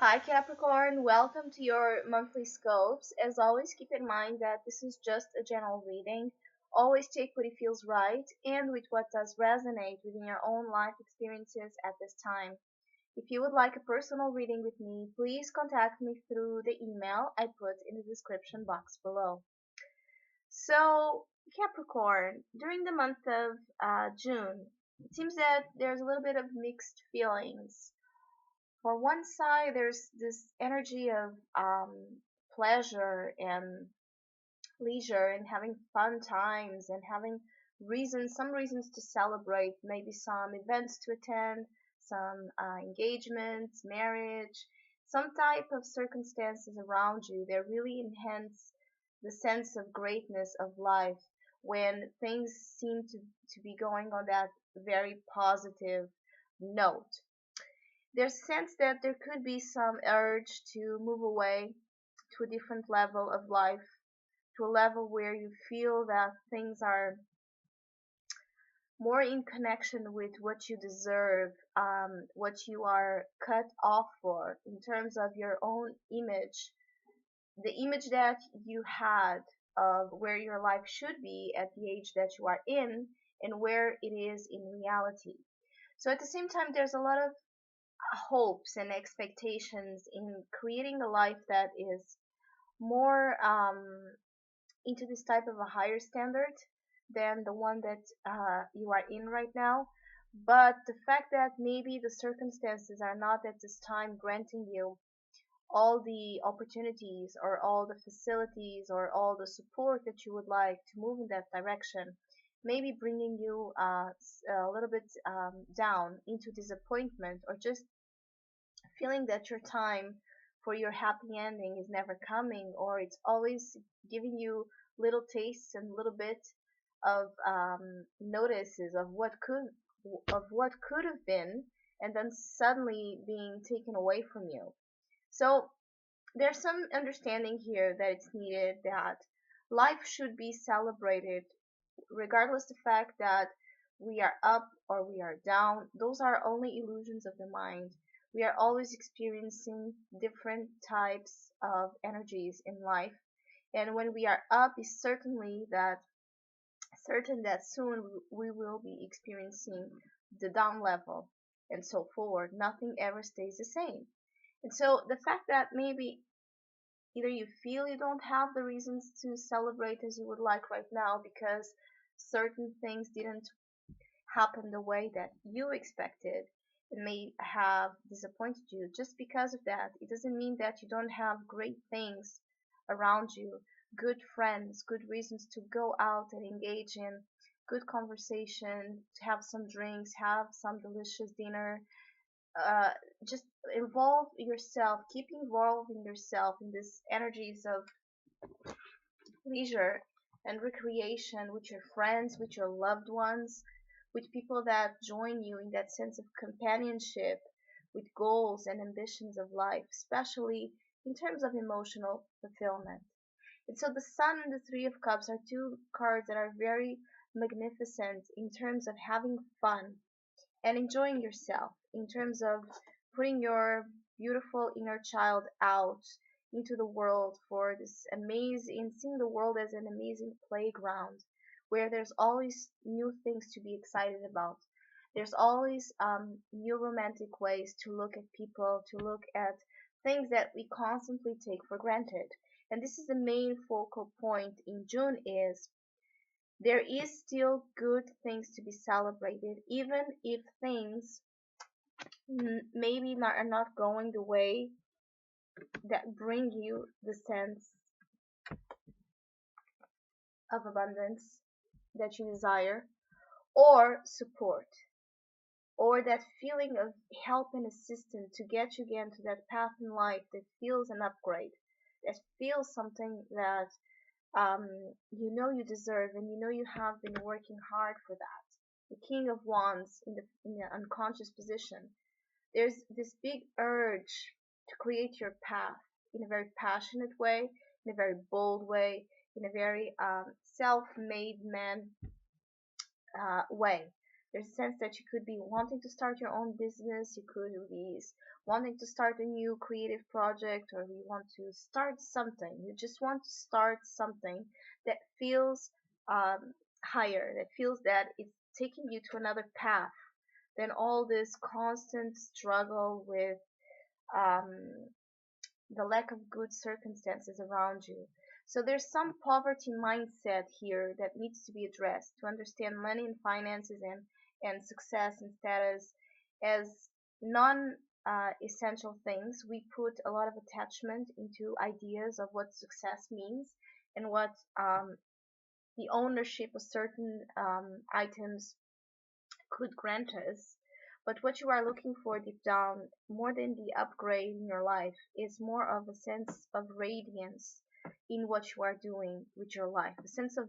Hi Capricorn, welcome to your monthly scopes. As always, keep in mind that this is just a general reading. Always take what it feels right and with what does resonate within your own life experiences at this time. If you would like a personal reading with me, please contact me through the email I put in the description box below. So, Capricorn, during the month of June, it seems that there's a little bit of mixed feelings. For one side, there's this energy of pleasure and leisure and having fun times and having some reasons to celebrate, maybe some events to attend, some engagements, marriage, some type of circumstances around you that really enhance the sense of greatness of life when things seem to be going on that very positive note. There's a sense that there could be some urge to move away to a different level of life, to a level where you feel that things are more in connection with what you deserve, what you are cut off for in terms of your own image, the image that you had of where your life should be at the age that you are in and where it is in reality. So at the same time, there's a lot of hopes and expectations in creating a life that is more into this type of a higher standard than the one that you are in right now. But the fact that maybe the circumstances are not at this time granting you all the opportunities or all the facilities or all the support that you would like to move in that direction, maybe bringing you a little bit down into disappointment or just feeling that your time for your happy ending is never coming, or it's always giving you little tastes and little bit of notices of what could have been, and then suddenly being taken away from you. So there's some understanding here that it's needed that life should be celebrated regardless the fact that we are up or we are down. Those are only illusions of the mind. We are always experiencing different types of energies in life, and when we are up is certainly that certain that soon we will be experiencing the down level and so forward. Nothing ever stays the same. And so the fact that maybe either you feel you don't have the reasons to celebrate as you would like right now because certain things didn't happen the way that you expected, it may have disappointed you. Just because of that, it doesn't mean that you don't have great things around you, good friends, good reasons to go out and engage in good conversation, to have some drinks, have some delicious dinner. uh, just involve yourself, keep involving yourself in these energies of leisure and recreation with your friends, with your loved ones, with people that join you in that sense of companionship, with goals and ambitions of life, especially in terms of emotional fulfillment. And so the Sun and the Three of Cups are two cards that are very magnificent in terms of having fun and enjoying yourself, in terms of putting your beautiful inner child out into the world for this amazing, seeing the world as an amazing playground where there's always new things to be excited about. There's always new romantic ways to look at people, to look at things that we constantly take for granted. And this is the main focal point in June is there is still good things to be celebrated, even if things maybe not, are not going the way that bring you the sense of abundance that you desire, or support, or that feeling of help and assistance to get you again to that path in life that feels an upgrade, that feels something that um, you know you deserve and you know you have been working hard for that. The King of Wands in the unconscious position. There's this big urge to create your path in a very passionate way, in a very bold way, in a very self-made man way. There's a sense that you could be wanting to start your own business, you could be wanting to start a new creative project, or you want to start something. You just want to start something that feels um, higher, that feels that it's taking you to another path than all this constant struggle with um, the lack of good circumstances around you. So there's some poverty mindset here that needs to be addressed to understand money and finances and success and status as non essential things. We put a lot of attachment into ideas of what success means and what the ownership of certain items could grant us. But what you are looking for deep down, more than the upgrade in your life, is more of a sense of radiance in what you are doing with your life, a sense of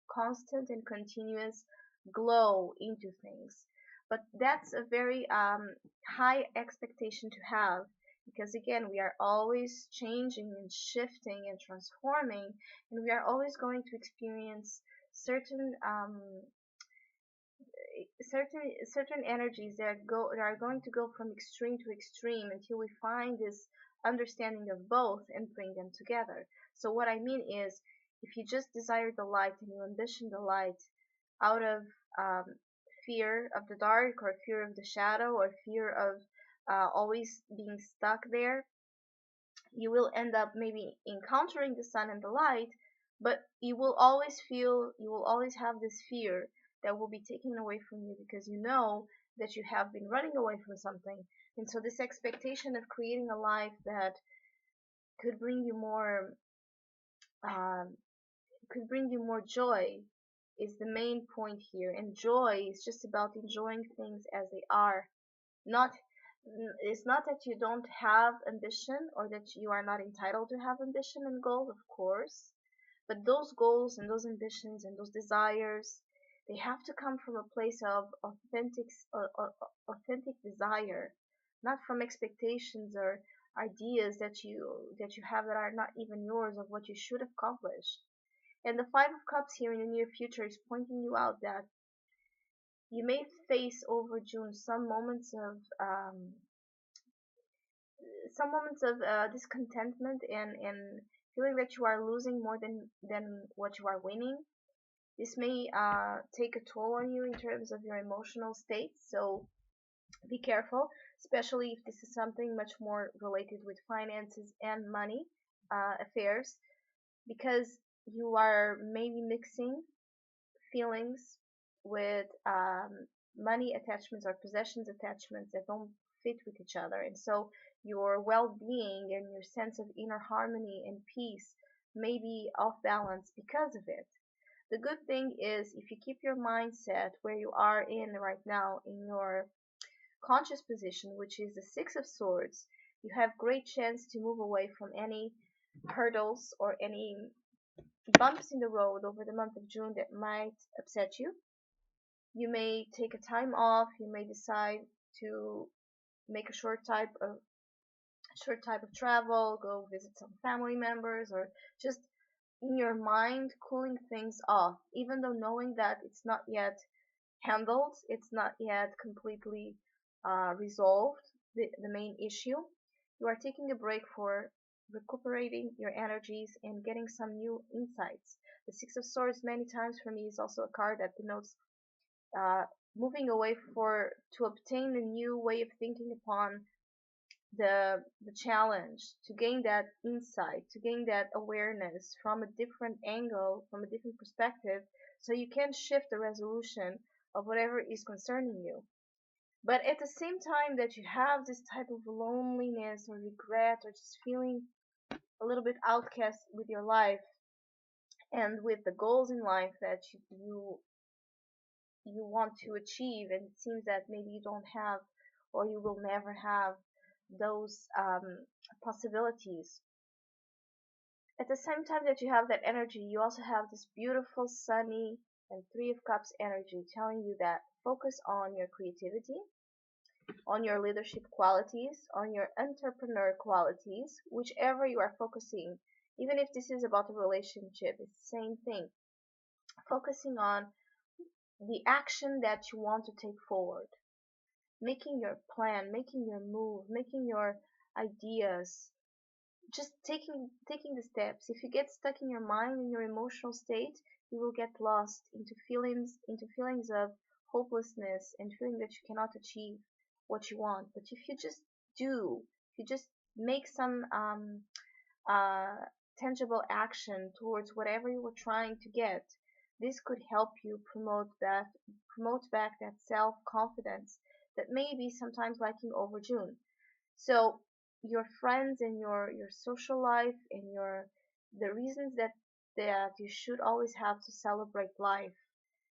constant and continuous glow into things. But that's a very high expectation to have because, again, we are always changing and shifting and transforming, and we are always going to experience certain certain energies that are going to go from extreme to extreme until we find this understanding of both and bring them together. So what I mean is, if you just desire the light and you ambition the light out of um, fear of the dark or fear of the shadow or fear of always being stuck there, you will end up maybe encountering the sun and the light, but you will always have this fear that will be taken away from you because you know that you have been running away from something. And so this expectation of creating a life that could bring you more um, could bring you more joy is the main point here. And joy is just about enjoying things as they are. Not it's not that you don't have ambition or that you are not entitled to have ambition and goals, of course, but those goals and those ambitions and those desires, they have to come from a place of authentic desire, not from expectations or ideas that you have that are not even yours of what you should accomplish. And the Five of Cups here in the near future is pointing you out that you may face over June some moments of discontentment and feeling that you are losing more than what you are winning. This may take a toll on you in terms of your emotional state, so be careful, especially if this is something much more related with finances and money affairs, because you are maybe mixing feelings with money attachments or possessions attachments that don't fit with each other. And so your well being and your sense of inner harmony and peace may be off balance because of it. The good thing is if you keep your mindset where you are in right now in your conscious position, which is the Six of Swords, you have great chance to move away from any hurdles or any bumps in the road over the month of June that might upset you. You may take a time off, you may decide to make a short type of travel, go visit some family members, or just in your mind cooling things off, even though knowing that it's not yet handled, it's not yet completely resolved, the main issue. You are taking a break for recuperating your energies and getting some new insights. The Six of Swords many times for me is also a card that denotes uh, moving away for to obtain a new way of thinking upon the challenge, to gain that insight, to gain that awareness from a different angle, from a different perspective, so you can shift the resolution of whatever is concerning you. But at the same time that you have this type of loneliness or regret or just feeling a little bit outcast with your life and with the goals in life that you want to achieve, and it seems that maybe you don't have or you will never have those possibilities. At the same time that you have that energy, you also have this beautiful sunny and Three of Cups energy telling you that focus on your creativity, on your leadership qualities, on your entrepreneur qualities, whichever you are focusing. Even if this is about a relationship, it's the same thing. Focusing on the action that you want to take forward, making your plan, making your move, making your ideas, just taking the steps. If you get stuck in your mind, in your emotional state, you will get lost into feelings of hopelessness and feeling that you cannot achieve what you want. But if you just do, if you just make some uh, tangible action towards whatever you were trying to get, this could help you promote back that self confidence that may be sometimes lacking over June. So your friends and your social life and your the reasons that you should always have to celebrate life,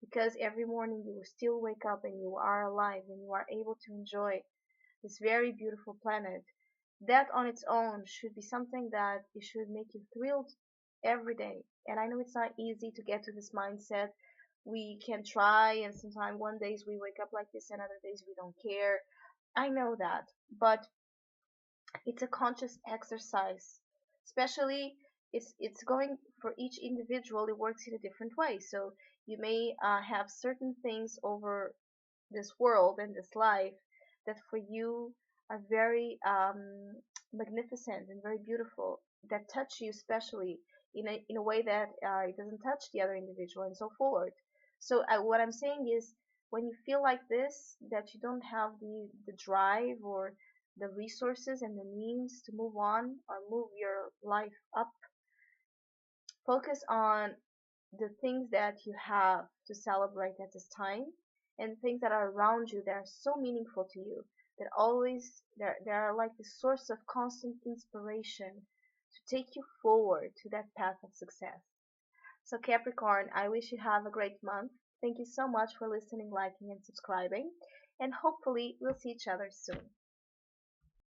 because every morning you will still wake up and you are alive and you are able to enjoy this very beautiful planet. That on its own should be something that it should make you thrilled every day. And I know it's not easy to get to this mindset. We can try, and sometimes one days we wake up like this and other days we don't care. I know that, but it's a conscious exercise. Especially, it's going for each individual. It works in a different way. So you may have certain things over this world and this life that for you are very magnificent and very beautiful, that touch you especially in a way that it doesn't touch the other individual, and so forward. So what I'm saying is, when you feel like this, that you don't have the drive or the resources and the means to move on or move your life up, focus on the things that you have to celebrate at this time, and things that are around you that are so meaningful to you, that always they are like the source of constant inspiration to take you forward to that path of success. So Capricorn, I wish you have a great month. Thank you so much for listening, liking, and subscribing, and hopefully we'll see each other soon.